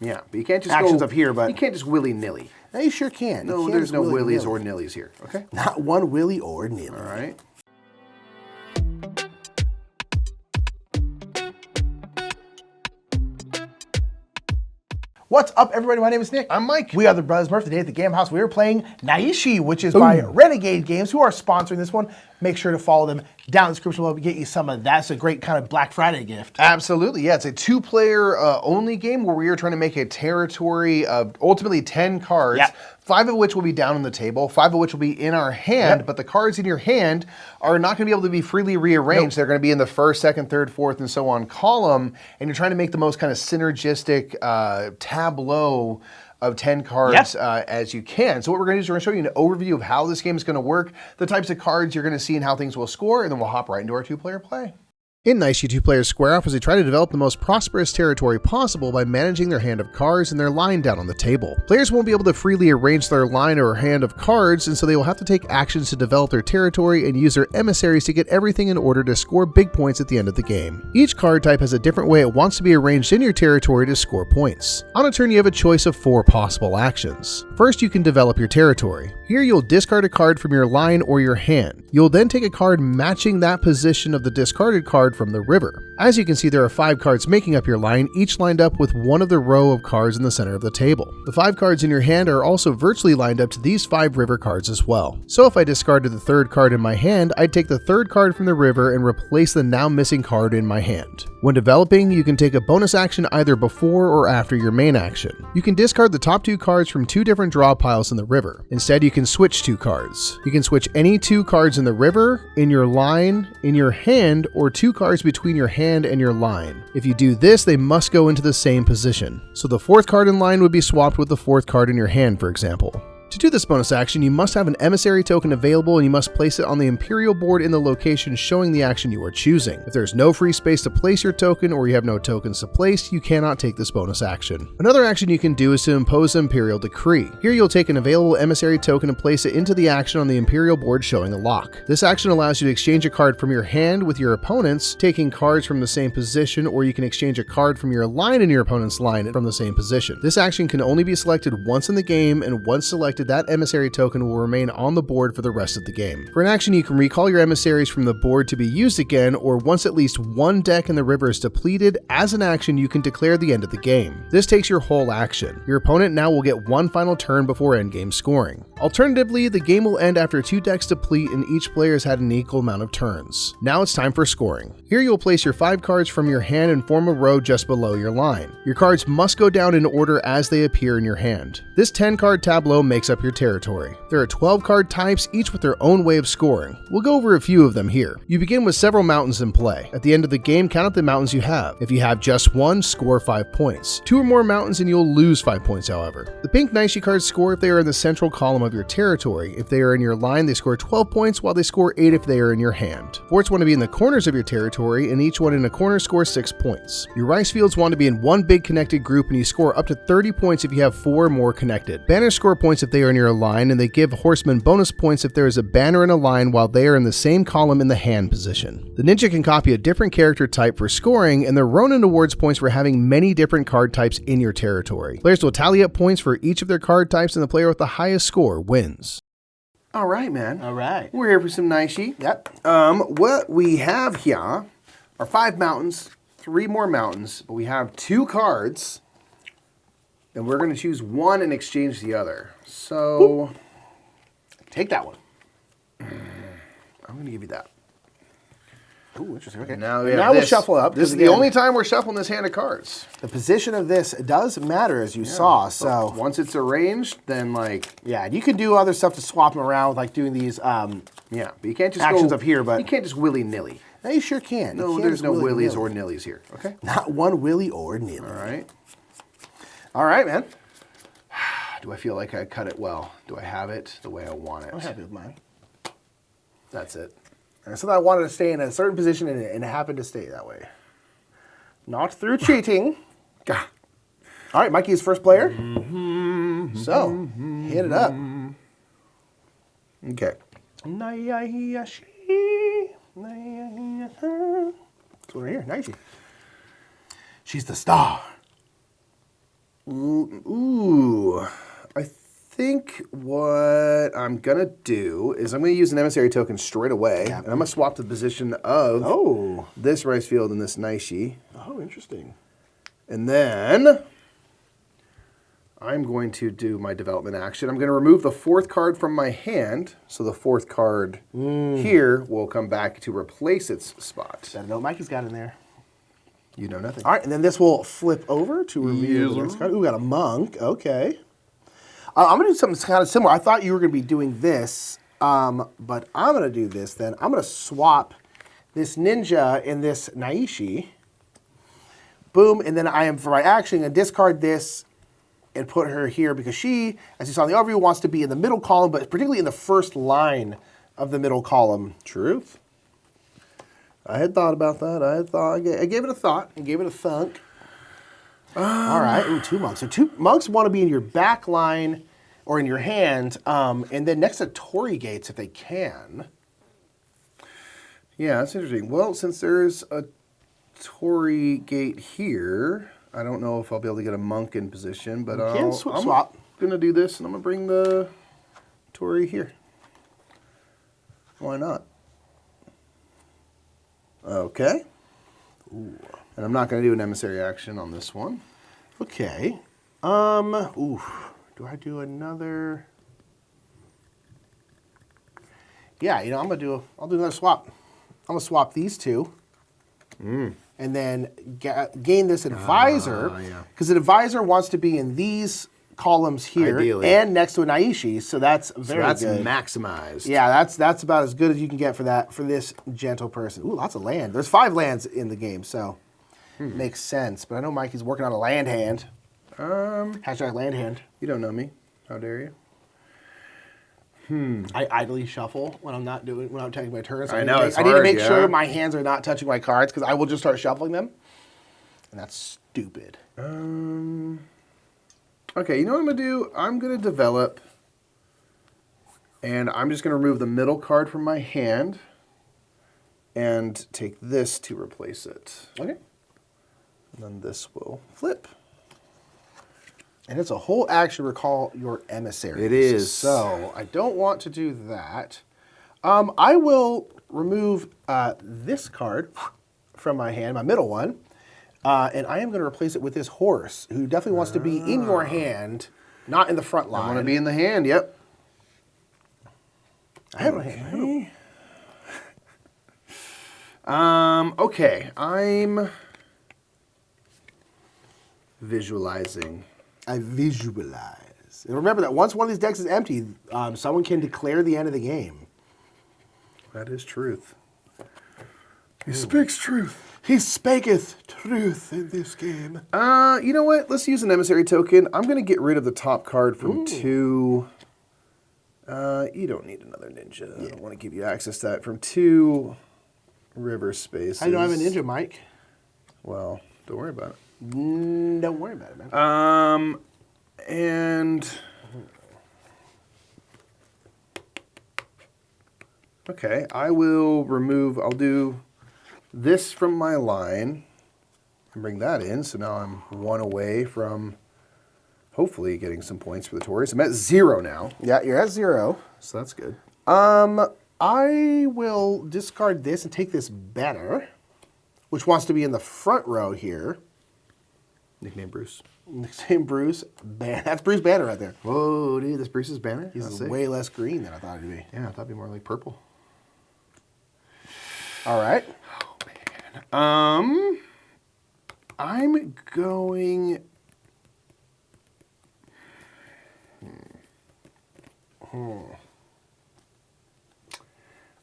Yeah, but you can't just actions up here, but you can't just willy-nilly. No, you sure can. No, there's no willies or nillies here, okay? Not one willy or nilly. All right. What's up, everybody? My name is Nick. I'm Mike. We are the Brothers Murph. Today at the Game House, we are playing Naishi, which is by Renegade Games, who are sponsoring this one. Make sure to follow them down in the description below to get you some of that. It's a great kind of Black Friday gift. Absolutely, yeah. It's a two-player only game where we are trying to make a territory of ultimately 10 cards. Yep. 5 of which will be down on the table, 5 of which will be in our hand, but the cards in your hand are not going to be able to be freely rearranged. They're going to be in the first, second, third, fourth, and so on column, and you're trying to make the most kind of synergistic tableau of 10 cards as you can. So what we're going to do is we're going to show you an overview of how this game is going to work, the types of cards you're going to see and how things will score, and then we'll hop right into our two-player play. In Naishi, two players square off as they try to develop the most prosperous territory possible by managing their hand of cards and their line down on the table. Players won't be able to freely arrange their line or hand of cards, and so they will have to take actions to develop their territory and use their emissaries to get everything in order to score big points at the end of the game. Each card type has a different way it wants to be arranged in your territory to score points. On a turn, you have a choice of 4 possible actions. First, you can develop your territory. Here, you'll discard a card from your line or your hand. You'll then take a card matching that position of the discarded card from the river. As you can see, there are 5 cards making up your line, each lined up with one of the row of cards in the center of the table. The 5 cards in your hand are also virtually lined up to these 5 river cards as well. So if I discarded the 3rd card in my hand, I'd take the 3rd card from the river and replace the now missing card in my hand. When developing, you can take a bonus action either before or after your main action. You can discard the top 2 cards from 2 different draw piles in the river. Instead, you can switch 2 cards. You can switch any 2 cards in the river, in your line, in your hand, or 2 cards between your hand and your line. If you do this, they must go into the same position. So the 4th card in line would be swapped with the 4th card in your hand, for example. To do this bonus action, you must have an emissary token available and you must place it on the Imperial board in the location showing the action you are choosing. If there's no free space to place your token or you have no tokens to place, you cannot take this bonus action. Another action you can do is to impose an Imperial decree. Here you'll take an available emissary token and place it into the action on the Imperial board showing a lock. This action allows you to exchange a card from your hand with your opponents, taking cards from the same position, or you can exchange a card from your line in your opponent's line from the same position. This action can only be selected once in the game, and once selected, that emissary token will remain on the board for the rest of the game. For an action, you can recall your emissaries from the board to be used again, or once at least one deck in the river is depleted, as an action you can declare the end of the game. This takes your whole action. Your opponent now will get one final turn before endgame scoring. Alternatively, the game will end after 2 decks deplete and each player has had an equal amount of turns. Now it's time for scoring. Here you'll place your 5 cards from your hand and form a row just below your line. Your cards must go down in order as they appear in your hand. This 10 card tableau makes up your territory. There are 12 card types, each with their own way of scoring. We'll go over a few of them here. You begin with several mountains in play. At the end of the game, count up the mountains you have. If you have just one, score 5 points. 2 or more mountains and you'll lose 5 points, however. The pink Naishi cards score if they are in the central column of your territory. If they are in your line, they score 12 points, while they score 8 if they are in your hand. Forts want to be in the corners of your territory, and each one in a corner scores 6 points. Your rice fields want to be in one big connected group, and you score up to 30 points if you have 4 or more connected. Banners score points if they are in your line, and they give horsemen bonus points if there is a banner in a line while they are in the same column in the hand position. The ninja can copy a different character type for scoring, and the ronin awards points for having many different card types in your territory. Players will tally up points for each of their card types, and the player with the highest score wins. All right, man. All right. We're here for some Naishi. Yep. What we have here are 5 mountains, 3 more mountains, but we have 2 cards, and we're going to choose one and exchange the other. So, Take that one. I'm going to give you that. Ooh, interesting. Okay. Now we'll shuffle up. This is the only time we're shuffling this hand of cards. The position of this does matter, as you saw. So once it's arranged, then yeah, you can do other stuff to swap them around, with, like doing these yeah, but you can't just actions up here. But you can't just willy-nilly. No, you sure can. No, there's no willies or nillies here. Okay. Not one willy or nilly. All right. All right, man. Do I feel like I cut it well? Do I have it the way I want it? I'm happy with mine. That's it. And so I wanted to stay in a certain position, and it happened to stay that way. Not through cheating. All right, Mikey's first player. So, hit it up. Okay. Naishi. So we're here, Naishi. She's the star. Ooh. I think what I'm going to do is I'm going to use an emissary token straight away. Yeah. And I'm going to swap the position of this rice field and this Naishi. Oh, interesting. And then I'm going to do my development action. I'm going to remove the 4th card from my hand. So the 4th card here will come back to replace its spot. Better know what Mikey's got in there. You know nothing. All right, and then this will flip over to reveal the next card. Ooh, we got a monk. Okay. I'm going to do something kind of similar. I thought you were going to be doing this, but I'm going to do this then. I'm going to swap this ninja and this Naishi. Boom, and then I am, for my action, going to discard this and put her here because she, as you saw in the overview, wants to be in the middle column, but particularly in the first line of the middle column. Truth. I had thought about that. I gave it a thought. And gave it a thunk. All right. Ooh, 2 monks. So 2 monks want to be in your back line or in your hand, and then next to Torii gates if they can. Yeah, that's interesting. Well, since there's a Torii gate here, I don't know if I'll be able to get a monk in position, but can I'm swap. going to do this, and I'm going to bring the Torii here. Why not? Okay. Ooh. And I'm not going to do an emissary action on this one. Okay. Ooh. Do I do another? Yeah, you know, I'll do another swap. I'm going to swap these two. And then gain this advisor. Because the advisor wants to be in these columns here. Ideally. And next to an Naishi, so that's very that's good. maximized. Yeah, that's about as good as you can get for this gentle person. Ooh, lots of land. There's 5 lands in the game, so makes sense. But I know Mikey's working on a land hand. Hashtag land hand. You don't know me. How dare you? I idly shuffle when I'm taking my turns. I know, it's I need to hard, make yeah. sure my hands are not touching my cards because I will just start shuffling them, and that's stupid. Okay, you know what I'm going to do? I'm going to develop, and I'm just going to remove the middle card from my hand and take this to replace it. Okay. And then this will flip. And it's a whole action. Recall your emissary. It is. So I don't want to do that. I will remove this card from my hand, my middle one, and I am going to replace it with this horse, who definitely wants to be in your hand, not in the front line. I want to be in the hand, yep. I have my hand. Okay, I'm visualizing. I visualize. And remember that once one of these decks is empty, someone can declare the end of the game. That is truth. He speaks truth. He spaketh truth in this game. You know what? Let's use an emissary token. I'm going to get rid of the top card from 2. You don't need another ninja. I don't want to give you access to that. From 2 river spaces. I don't have a ninja, Mike. Well, don't worry about it. Don't worry about it, man. And okay, I'll do this from my line and bring that in. So now I'm 1 away from hopefully getting some points for the Tories. I'm at 0 now. Yeah, you're at 0. So that's good. I will discard this and take this banner, which wants to be in the front row here. Nickname Bruce. Nickname Bruce. That's Bruce Banner right there. Whoa, dude, that's Bruce's banner? He's way less green than I thought he'd be. Yeah, I thought it'd be more like purple. All right. Oh, man. I'm going...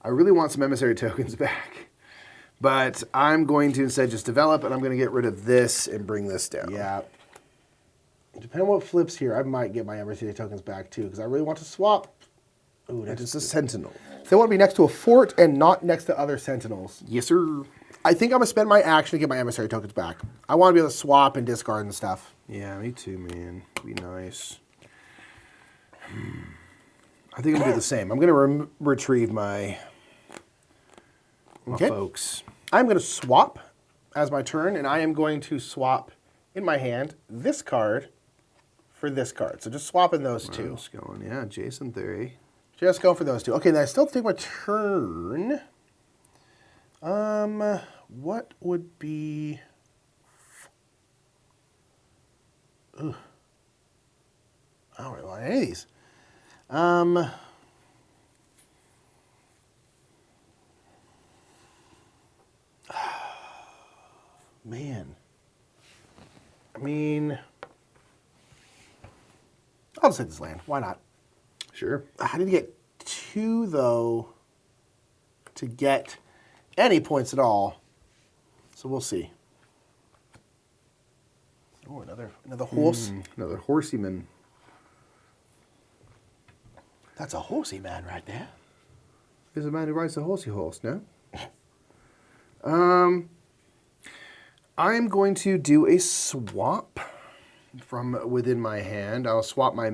I really want some emissary tokens back. But I'm going to instead just develop, and I'm going to get rid of this and bring this down. Yeah. Depending on what flips here, I might get my emissary tokens back too, because I really want to swap. Ooh, That is a sentinel. They want to be next to a fort and not next to other sentinels. Yes, sir. I think I'm going to spend my action to get my emissary tokens back. I want to be able to swap and discard and stuff. Yeah, me too, man. Be nice. I think I'm going to do the same. I'm going to retrieve my Okay. folks. I'm going to swap as my turn, and I am going to swap in my hand this card for this card. So just swapping those two. Just going, yeah, Jason theory. Just go for those two. Okay, then I still have to take my turn. What would be... Ugh. I don't really want any of these. Man. I mean... I'll just take this land. Why not? Sure. I need to get 2, though, to get any points at all. So we'll see. Oh, another horse. Another horsey man. That's a horsey man right there. There's a man who rides a horsey horse, no? I'm going to do a swap from within my hand. I'll swap my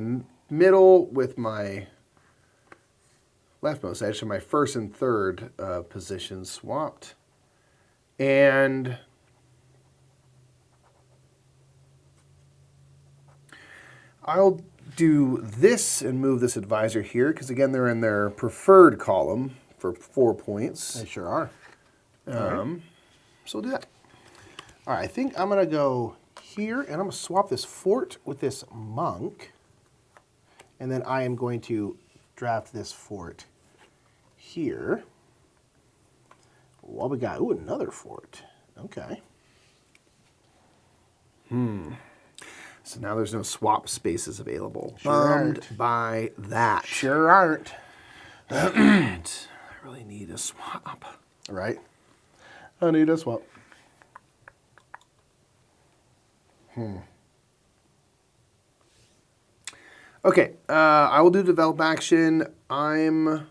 middle with my leftmost edge, so my first and third position swapped. And I'll do this and move this advisor here, because again, they're in their preferred column for 4 points. They sure are. So we'll do that. All right, I think I'm going to go here, and I'm going to swap this fort with this monk. And then I am going to draft this fort here. What we got? Ooh, another fort. Okay. So now there's no swap spaces available. Sure Bummed aren't. by that. Sure aren't. I really need a swap. Right? I need a swap. Okay, I will do develop action. I'm...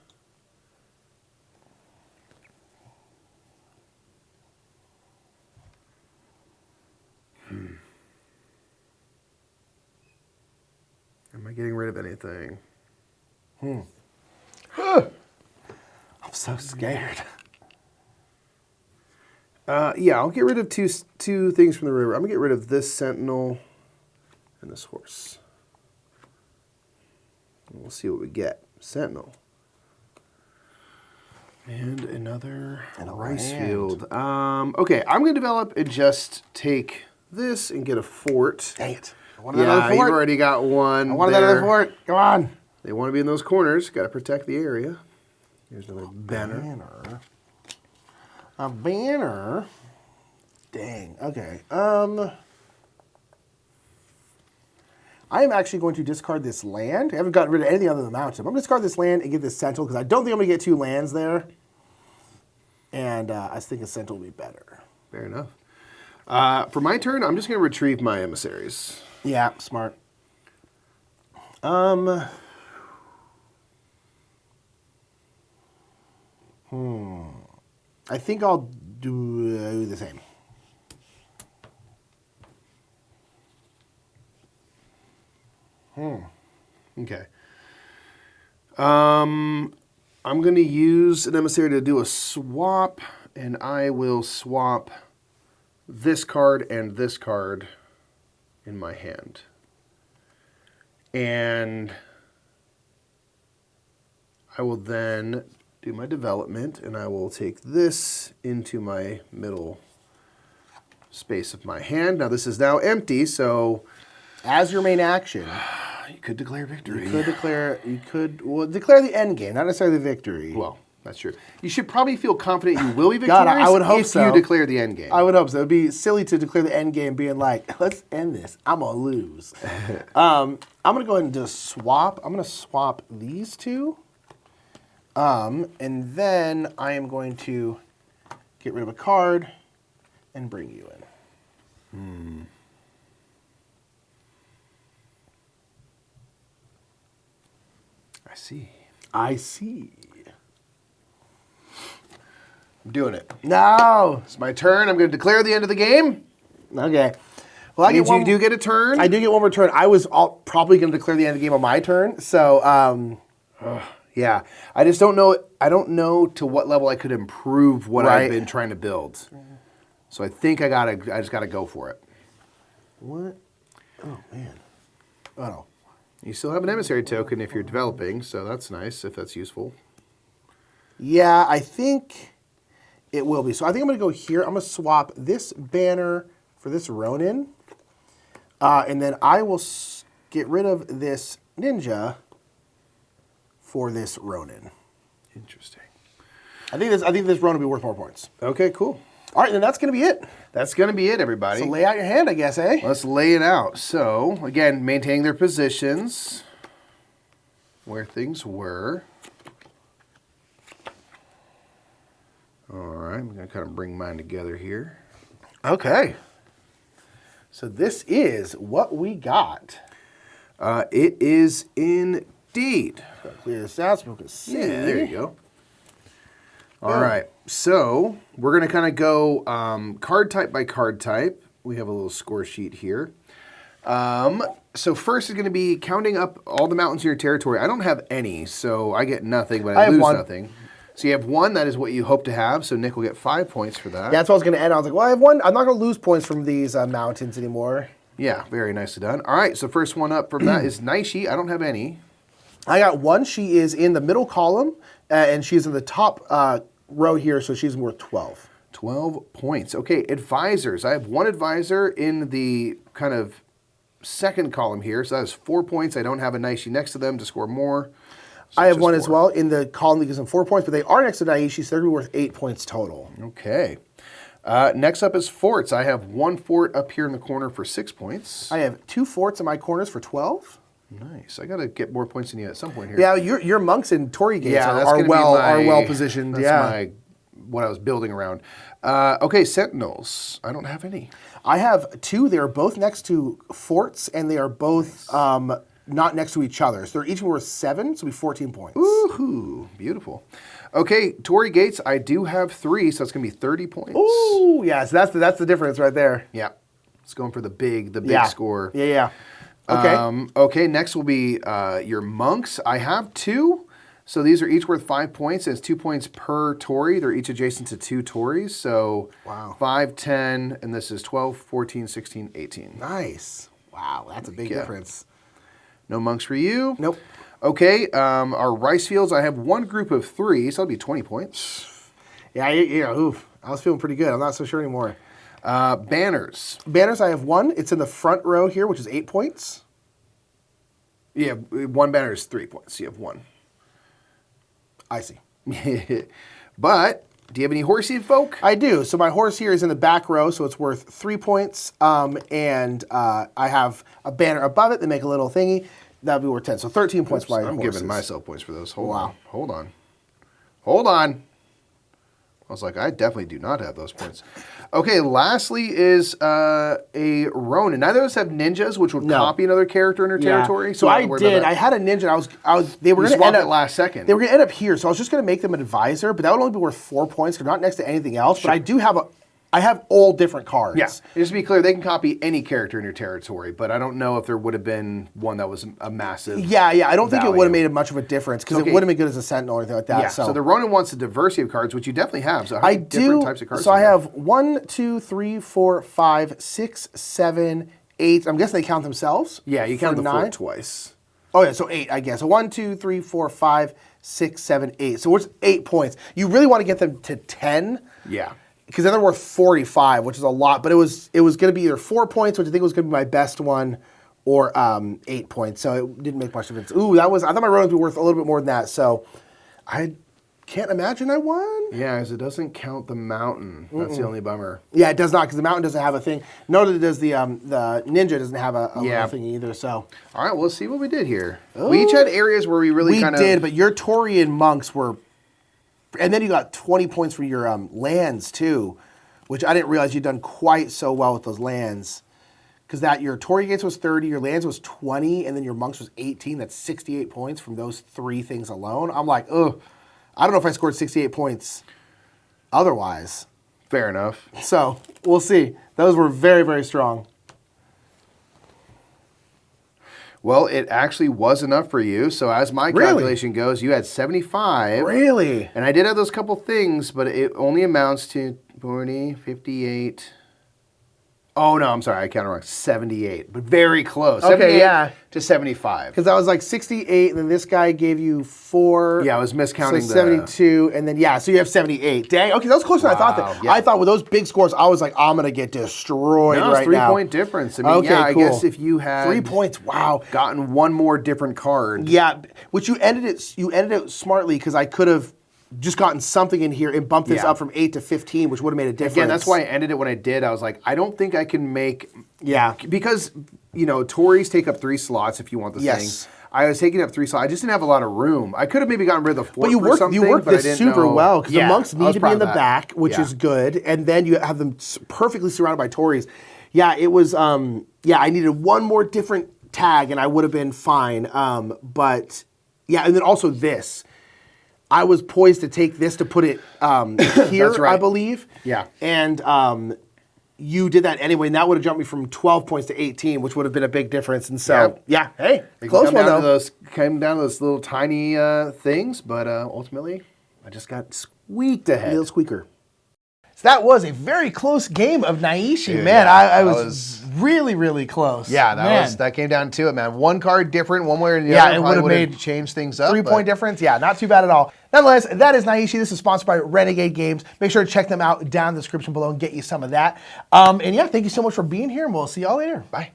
Am I getting rid of anything? I'm so scared. Yeah, I'll get rid of two things from the river. I'm going to get rid of this sentinel and this horse. And we'll see what we get. Sentinel. And another rice land. field. Okay, I'm going to develop and just take this and get a fort. Dang it. I wanted that Yeah, other you've fort. already got one. I wanted that other fort. Come on. They want to be in those corners. Got to protect the area. Here's another banner. A banner. Dang. Okay. I am actually going to discard this land. I haven't gotten rid of anything other than the mountain. I'm going to discard this land and get this sentinel because I don't think I'm going to get 2 lands there. And I think a sentinel will be better. Fair enough. For my turn, I'm just going to retrieve my emissaries. Yeah, smart. I think I'll do the same. Okay. I'm going to use an emissary to do a swap, and I will swap this card and this card in my hand. And I will then do my development, and I will take this into my middle space of my hand. Now this is now empty, so As your main action, you could declare victory. you could declare the end game, not necessarily the victory. Well, that's true. You should probably feel confident you will be victorious God, I would hope if so. you declare the end game. I would hope so. It'd be silly to declare the end game being like, let's end this. I'm gonna lose. I'm gonna go ahead and just swap. I'm gonna swap these two. And then I am going to get rid of a card and bring you in. I see. I see. I'm doing it. No. It's my turn. I'm going to declare the end of the game. Okay. Well, You do get a turn. I do get one more turn. I was probably going to declare the end of the game on my turn. So, Yeah. I just don't know. I don't know to what level I could improve what Right. I've been trying to build. So I think I just got to go for it. what? Oh, man. Oh, no. You still have an emissary token if you're developing, so that's nice if that's useful. Yeah, I think it will be. So I think I'm going to go here. I'm going to swap this banner for this Ronin. And then I will get rid of this ninja for this Ronin. Interesting. I think this Ronin will be worth more points. Okay, cool. All right, then that's going to be it. That's going to be it, everybody. So lay out your hand, I guess, eh? Let's lay it out. So, again, maintaining their positions where things were. All right, I'm going to kind of bring mine together here. Okay. So this is what we got. It is indeed. Clear this out so we can see. Yeah, there you go. All right, so we're going to kind of go card type by card type. We have a little score sheet here. So first is going to be counting up all the mountains in your territory. I don't have any, so I get nothing, but I lose nothing. So you have one, that is what you hope to have, so Nick will get 5 points for that. Yeah, that's what I was going to end. I was like, well, I have one. I'm not going to lose points from these mountains anymore. Yeah, very nicely done. All right, so first one up from that is Naishi. I don't have any. I got one. She is in the middle column, and she's in the top row here, so she's worth 12. 12 points. Okay, advisors. I have one advisor in the kind of second column here, so that is 4 points. I don't have a Naishi next to them to score more. So I have one as well in the column that gives them 4 points, but they are next to Naishi, so they're going to be worth 8 points total. Okay. Next up is forts. I have one fort up here in the corner for 6 points. I have 2 forts in my corners for 12. Nice. I got to get more points than you at some point here. Yeah, your monks and Torii gates that's are gonna well positioned. That's what I was building around. Okay, sentinels. I don't have any. I have 2. They are both next to forts, and they are both not next to each other. So they're each worth 7, so it'll be 14 points. Ooh, beautiful. Okay, Torii gates. I do have 3, so it's gonna be 30 points. Ooh, yeah. So that's the difference right there. Yeah, it's going for the big score. Yeah. Okay. Okay, next will be your monks. I have 2. So these are each worth 5 points. It's 2 points per Torii. They're each adjacent to 2 Tories. So wow. 5, 10, and this is 12, 14, 16, 18. Nice. Wow, that's a big difference. No monks for you? Nope. Okay, our rice fields, I have one group of 3, so that'll be 20 points. Yeah, oof. I was feeling pretty good. I'm not so sure anymore. Banners. Banners, I have 1. It's in the front row here, which is 8 points. Yeah, one banner is 3 points. You have 1. I see. But, do you have any horsey folk? I do. So my horse here is in the back row, so it's worth 3 points. And I have a banner above it that make a little thingy. That would be worth 10. So 13 points for my I'm horses. giving myself points for those. Hold on. I was like, I definitely do not have those points. Okay, lastly is a Ronin. Neither of us have ninjas, which would copy another character in their territory. So I did. I had a ninja. They were going to end up last second. They were going to end up here. So I was just going to make them an advisor, but that would only be worth 4 points because they're not next to anything else. Sure. But I do have I have all different cards. Yeah. Just to be clear, they can copy any character in your territory, but I don't know if there would have been one that was a massive. Yeah. I don't think it would have made much of a difference because it wouldn't have been good as a sentinel or anything like that. Yeah. So the Ronin wants a diversity of cards, which you definitely have. So how many different types of cards? So I have 1, 2, 3, 4, 5, 6, 7, 8. I'm guessing they count themselves. Yeah, you count the 9 fort twice. Oh yeah, so 8, I guess. So 1, 2, 3, 4, 5, 6, 7, 8. So it's 8 points. You really want to get them to 10. Yeah. Because then they're worth 45, which is a lot. But it was going to be either 4 points, which I think was going to be my best one, or 8 points. So it didn't make much difference. Ooh, I thought my Ronins would be worth a little bit more than that. So I can't imagine I won. Yeah, because it doesn't count the mountain. That's the only bummer. Yeah, it does not, because the mountain doesn't have a thing. Note that it does the ninja doesn't have a little thing either. So all right, let's see what we did here. Ooh. We each had areas where we really kind of... We did, but your Torii and monks were... And then you got 20 points for your lands, too, which I didn't realize you'd done quite so well with those lands. Because your Torii gates was 30, your lands was 20, and then your monks was 18. That's 68 points from those 3 things alone. I'm like, ugh, I don't know if I scored 68 points otherwise. Fair enough. So, we'll see. Those were very, very strong. Well, it actually was enough for you. So as my calculation goes, you had 75. Really? And I did have those couple things, but it only amounts to 40, 58, Oh no, I'm sorry, I counted wrong. 78, but very close. Okay, 78 yeah. to 75. Because I was like 68, and then this guy gave you 4. Yeah, I was miscounting so the 72, and then so you have 78. Dang, okay, that was closer than I thought. Wow, yeah. I thought with those big scores, I was like, I'm gonna get destroyed No, it's right now. 3-point difference. I mean, Okay, I cool. guess if you had 3 points, wow. gotten one more different card. Yeah, which you ended it smartly because I could have just gotten something in here and bumped this Yeah. up from 8 to 15, which would have made a difference. Again, that's why I ended it when I did. I was like, I don't think I can make. Yeah. Because, Tories take up 3 slots if you want the Yes. thing. I was taking up 3 slots. I just didn't have a lot of room. I could have maybe gotten rid of the 4 But you worked but I this didn't super know. well because Yeah, the monks I need was to be proud in the of that. back, which Yeah. is good, and then you have them perfectly surrounded by Tories. Yeah, it was. I needed one more different tag, and I would have been fine. But yeah, and then also this. I was poised to take this to put it here, That's right. I believe. Yeah. And you did that anyway, and that would have jumped me from 12 points to 18, which would have been a big difference. And so, hey, It close came one down though. came down to those little tiny things, but ultimately, I just got squeaked ahead. Little squeaker. So that was a very close game of Naishi, Dude, man. yeah, I that was really, really close. Yeah, Man. that came down to it, man. One card different, one way or the Yeah, other. it Probably would've made changed things up. 3-point difference. Yeah, not too bad at all. Nonetheless, that is Naishi. This is sponsored by Renegade Games. Make sure to check them out down in the description below and get you some of that. And yeah, thank you so much for being here, and we'll see y'all later. Bye.